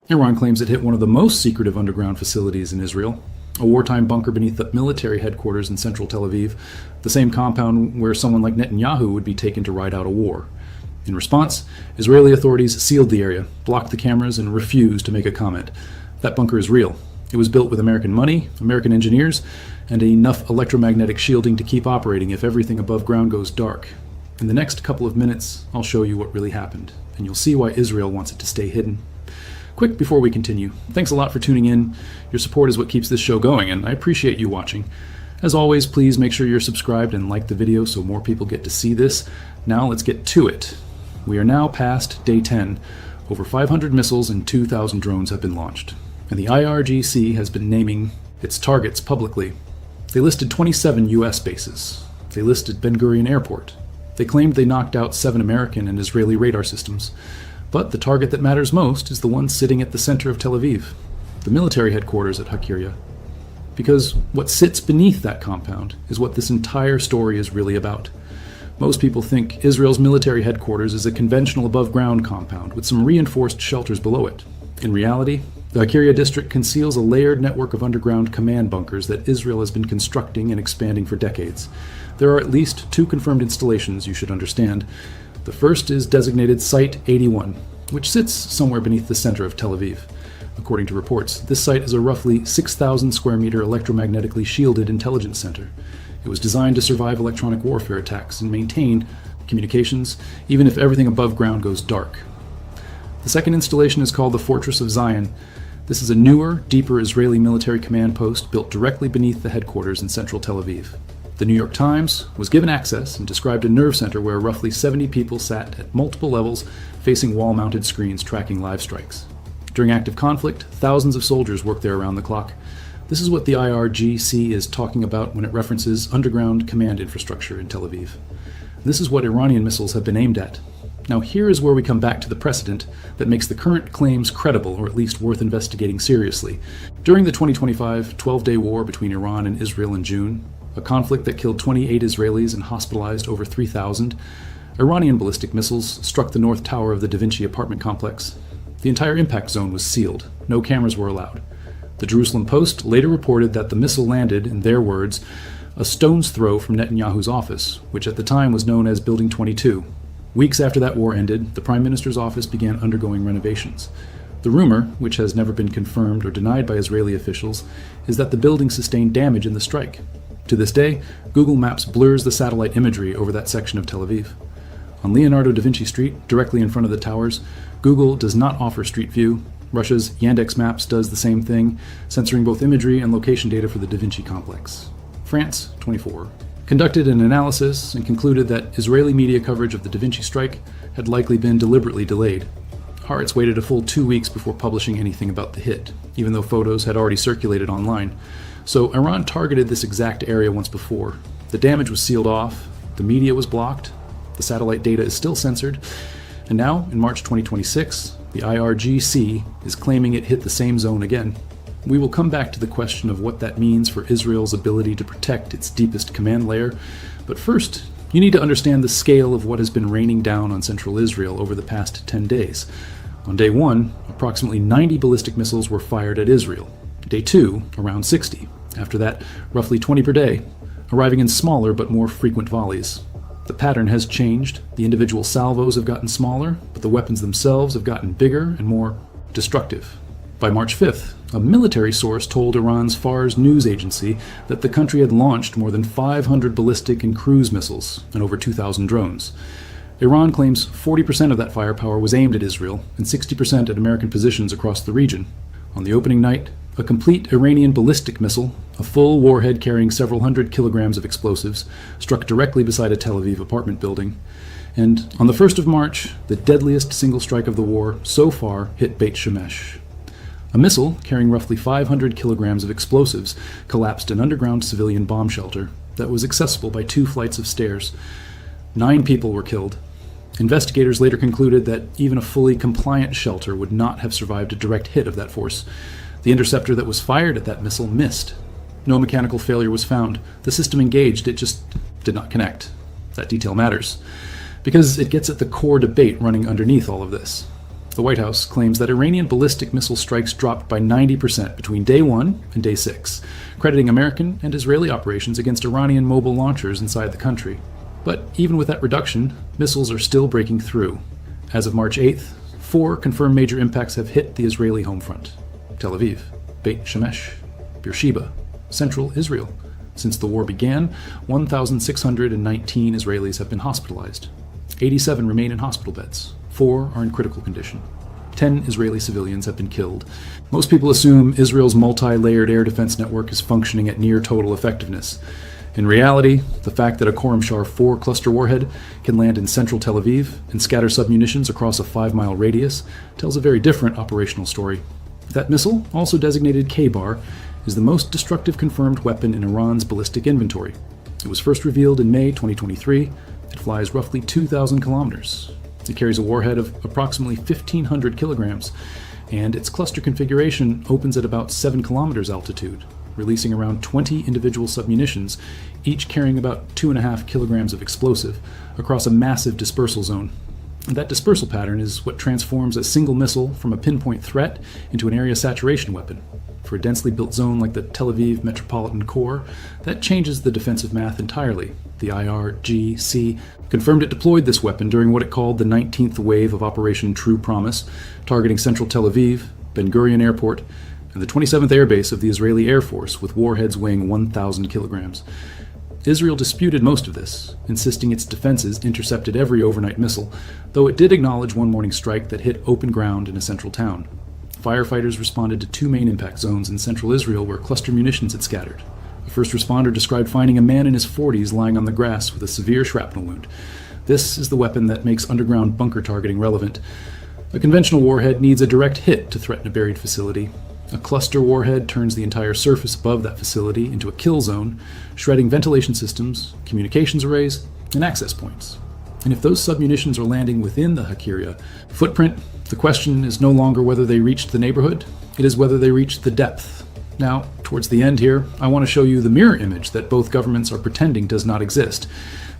Iran claims it hit one of the most secretive underground facilities in Israel, a wartime bunker beneath the military headquarters in central Tel Aviv, the same compound where someone like Netanyahu would be taken to ride out a war. In response, Israeli authorities sealed the area, blocked the cameras, and refused to make a comment. That bunker is real. It was built with American money, American engineers, and enough electromagnetic shielding to keep operating if everything above ground goes dark. In the next couple of minutes, I'll show you what really happened, and you'll see why Israel wants it to stay hidden. Quick before we continue, thanks a lot for tuning in. Your support is what keeps this show going, and I appreciate you watching. As always, please make sure you're subscribed and like the video so more people get to see this. Now let's get to it. We are now past day 10. Over 500 missiles and 2,000 drones have been launched, and the IRGC has been naming its targets publicly. They listed 27 U.S. bases. They listed Ben Gurion Airport. They claimed they knocked out 7 American and Israeli radar systems. But the target that matters most is the one sitting at the center of Tel Aviv, the military headquarters at HaKirya. Because what sits beneath that compound is what this entire story is really about. Most people think Israel's military headquarters is a conventional above-ground compound with some reinforced shelters below it. In reality, the HaKirya district conceals a layered network of underground command bunkers that Israel has been constructing and expanding for decades. There are at least 2 confirmed installations you should understand. The first is designated Site 81, which sits somewhere beneath the center of Tel Aviv. According to reports, this site is a roughly 6,000 square meter electromagnetically shielded intelligence center. It was designed to survive electronic warfare attacks and maintain communications, even if everything above ground goes dark. The second installation is called the Fortress of Zion. This is a newer, deeper Israeli military command post built directly beneath the headquarters in central Tel Aviv. The New York Times was given access and described a nerve center where roughly 70 people sat at multiple levels facing wall-mounted screens tracking live strikes. During active conflict, thousands of soldiers work there around the clock. This is what the IRGC is talking about when it references underground command infrastructure in Tel Aviv. This is what Iranian missiles have been aimed at. Now here is where we come back to the precedent that makes the current claims credible, or at least worth investigating seriously. During the 2025 12-day war between Iran and Israel in June, a conflict that killed 28 Israelis and hospitalized over 3,000, Iranian ballistic missiles struck the north tower of the Vinci apartment complex. The entire impact zone was sealed. No cameras were allowed. The Jerusalem Post later reported that the missile landed, in their words, a stone's throw from Netanyahu's office, which at the time was known as Building 22. Weeks after that war ended, the Prime Minister's office began undergoing renovations. The rumor, which has never been confirmed or denied by Israeli officials, is that the building sustained damage in the strike. To this day, Google Maps blurs the satellite imagery over that section of Tel Aviv. On Leonardo da Vinci Street, directly in front of the towers, Google does not offer Street View. Russia's Yandex Maps does the same thing, censoring both imagery and location data for the Da Vinci complex. France 24 conducted an analysis and concluded that Israeli media coverage of the Da Vinci strike had likely been deliberately delayed. Haaretz waited a full 2 weeks before publishing anything about the hit, even though photos had already circulated online. So Iran targeted this exact area once before. The damage was sealed off, the media was blocked, the satellite data is still censored, and now, in March 2026, the IRGC is claiming it hit the same zone again. We will come back to the question of what that means for Israel's ability to protect its deepest command layer, but first, you need to understand the scale of what has been raining down on central Israel over the past 10 days. On day 1, approximately 90 ballistic missiles were fired at Israel. Day 2, around 60. After that, roughly 20 per day, arriving in smaller but more frequent volleys. The pattern has changed. The individual salvos have gotten smaller, but the weapons themselves have gotten bigger and more destructive. By March 5th, a military source told Iran's Fars news agency that the country had launched more than 500 ballistic and cruise missiles and over 2,000 drones. Iran claims 40% of that firepower was aimed at Israel and 60% at American positions across the region. On the opening night, a complete Iranian ballistic missile, a full warhead carrying several hundred kilograms of explosives, struck directly beside a Tel Aviv apartment building. And on the 1st of March, the deadliest single strike of the war so far hit Beit Shemesh. A missile carrying roughly 500 kilograms of explosives collapsed an underground civilian bomb shelter that was accessible by 2 flights of stairs. 9 people were killed. Investigators later concluded that even a fully compliant shelter would not have survived a direct hit of that force. The interceptor that was fired at that missile missed. No mechanical failure was found. The system engaged, it just did not connect. That detail matters, because it gets at the core debate running underneath all of this. The White House claims that Iranian ballistic missile strikes dropped by 90% between day 1 and day 6, crediting American and Israeli operations against Iranian mobile launchers inside the country. But even with that reduction, missiles are still breaking through. As of March 8th, 4 confirmed major impacts have hit the Israeli home front: Tel Aviv, Beit Shemesh, Beersheba, central Israel. Since the war began, 1,619 Israelis have been hospitalized. 87 remain in hospital beds. 4 are in critical condition. 10 Israeli civilians have been killed. Most people assume Israel's multi-layered air defense network is functioning at near total effectiveness. In reality, the fact that a Khorramshahr 4 cluster warhead can land in central Tel Aviv and scatter submunitions across a 5-mile radius tells a very different operational story. That missile, also designated K-Bar, is the most destructive confirmed weapon in Iran's ballistic inventory. It was first revealed in May 2023. It flies roughly 2,000 kilometers. It carries a warhead of approximately 1,500 kilograms, and its cluster configuration opens at about 7 kilometers altitude, releasing around 20 individual submunitions, each carrying about 2.5 kilograms of explosive, across a massive dispersal zone. And that dispersal pattern is what transforms a single missile from a pinpoint threat into an area saturation weapon. For a densely built zone like the Tel Aviv metropolitan core, that changes the defensive math entirely. The IRGC confirmed it deployed this weapon during what it called the 19th wave of Operation True Promise, targeting central Tel Aviv, Ben Gurion Airport, and the 27th Air Base of the Israeli Air Force, with warheads weighing 1,000 kilograms. Israel disputed most of this, insisting its defenses intercepted every overnight missile, though it did acknowledge one morning strike that hit open ground in a central town. Firefighters responded to 2 main impact zones in central Israel where cluster munitions had scattered. A first responder described finding a man in his 40s lying on the grass with a severe shrapnel wound. This is the weapon that makes underground bunker targeting relevant. A conventional warhead needs a direct hit to threaten a buried facility. A cluster warhead turns the entire surface above that facility into a kill zone, shredding ventilation systems, communications arrays, and access points. And if those submunitions are landing within the HaKirya footprint, the question is no longer whether they reached the neighborhood, it is whether they reached the depth. Now, towards the end here, I want to show you the mirror image that both governments are pretending does not exist.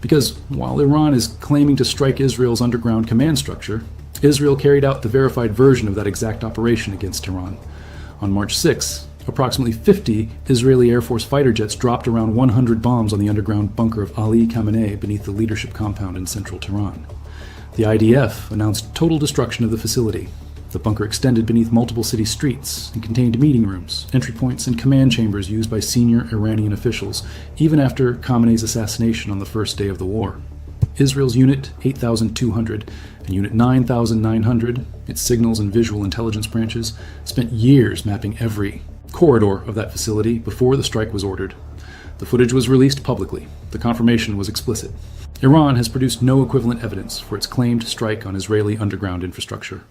Because while Iran is claiming to strike Israel's underground command structure, Israel carried out the verified version of that exact operation against Iran. On March 6, approximately 50 Israeli Air Force fighter jets dropped around 100 bombs on the underground bunker of Ali Khamenei beneath the leadership compound in central Tehran. The IDF announced total destruction of the facility. The bunker extended beneath multiple city streets and contained meeting rooms, entry points, and command chambers used by senior Iranian officials, even after Khamenei's assassination on the first day of the war. Israel's Unit 8200 and Unit 9900, its signals and visual intelligence branches, spent years mapping every corridor of that facility before the strike was ordered. The footage was released publicly. The confirmation was explicit. Iran has produced no equivalent evidence for its claimed strike on Israeli underground infrastructure.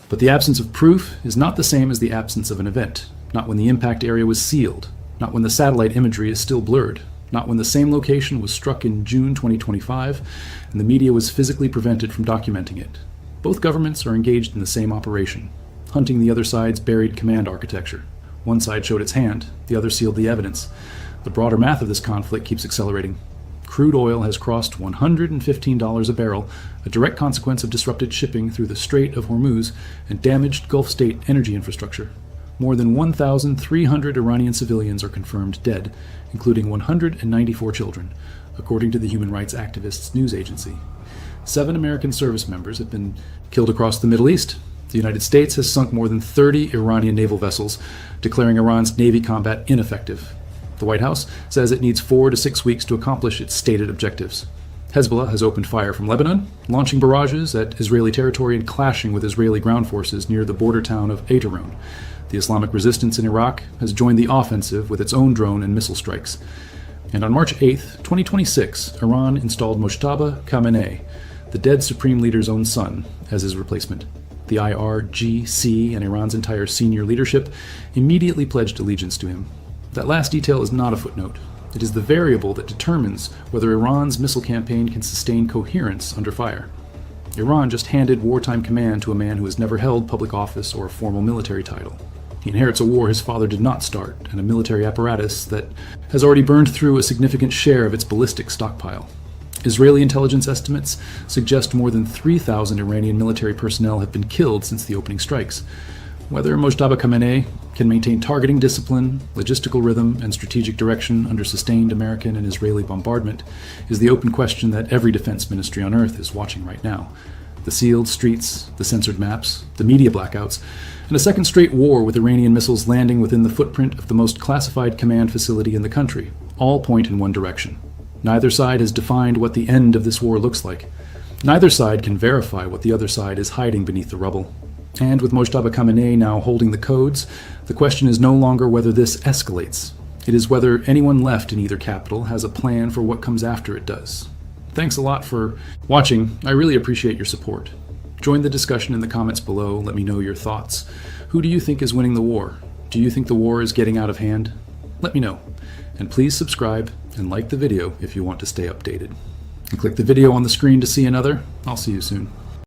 But the absence of proof is not the same as the absence of an event, not when the impact area was sealed, not when the satellite imagery is still blurred, not when the same location was struck in June 2025 and the media was physically prevented from documenting it. Both governments are engaged in the same operation, hunting the other side's buried command architecture. One side showed its hand, the other sealed the evidence. The broader math of this conflict keeps accelerating. Crude oil has crossed $115 a barrel, a direct consequence of disrupted shipping through the Strait of Hormuz and damaged Gulf state energy infrastructure. More than 1,300 Iranian civilians are confirmed dead, including 194 children, according to the human rights activists' news agency. 7 American service members have been killed across the Middle East. The United States has sunk more than 30 Iranian naval vessels, declaring Iran's Navy combat ineffective. The White House says it needs 4 to 6 weeks to accomplish its stated objectives. Hezbollah has opened fire from Lebanon, launching barrages at Israeli territory and clashing with Israeli ground forces near the border town of Ataron. The Islamic resistance in Iraq has joined the offensive with its own drone and missile strikes. And on March 8, 2026, Iran installed Mojtaba Khamenei, the dead supreme leader's own son, as his replacement. The IRGC and Iran's entire senior leadership immediately pledged allegiance to him. That last detail is not a footnote. It is the variable that determines whether Iran's missile campaign can sustain coherence under fire. Iran just handed wartime command to a man who has never held public office or a formal military title. He inherits a war his father did not start, and a military apparatus that has already burned through a significant share of its ballistic stockpile. Israeli intelligence estimates suggest more than 3,000 Iranian military personnel have been killed since the opening strikes. Whether Mojtaba Khamenei can maintain targeting discipline, logistical rhythm, and strategic direction under sustained American and Israeli bombardment is the open question that every defense ministry on earth is watching right now. The sealed streets, the censored maps, the media blackouts, and a second straight war with Iranian missiles landing within the footprint of the most classified command facility in the country all point in one direction. Neither side has defined what the end of this war looks like. Neither side can verify what the other side is hiding beneath the rubble. And with Mojtaba Khamenei now holding the codes, the question is no longer whether this escalates. It is whether anyone left in either capital has a plan for what comes after it does. Thanks a lot for watching. I really appreciate your support. Join the discussion in the comments below. Let me know your thoughts. Who do you think is winning the war? Do you think the war is getting out of hand? Let me know. And please subscribe and like the video if you want to stay updated. And click the video on the screen to see another. I'll see you soon.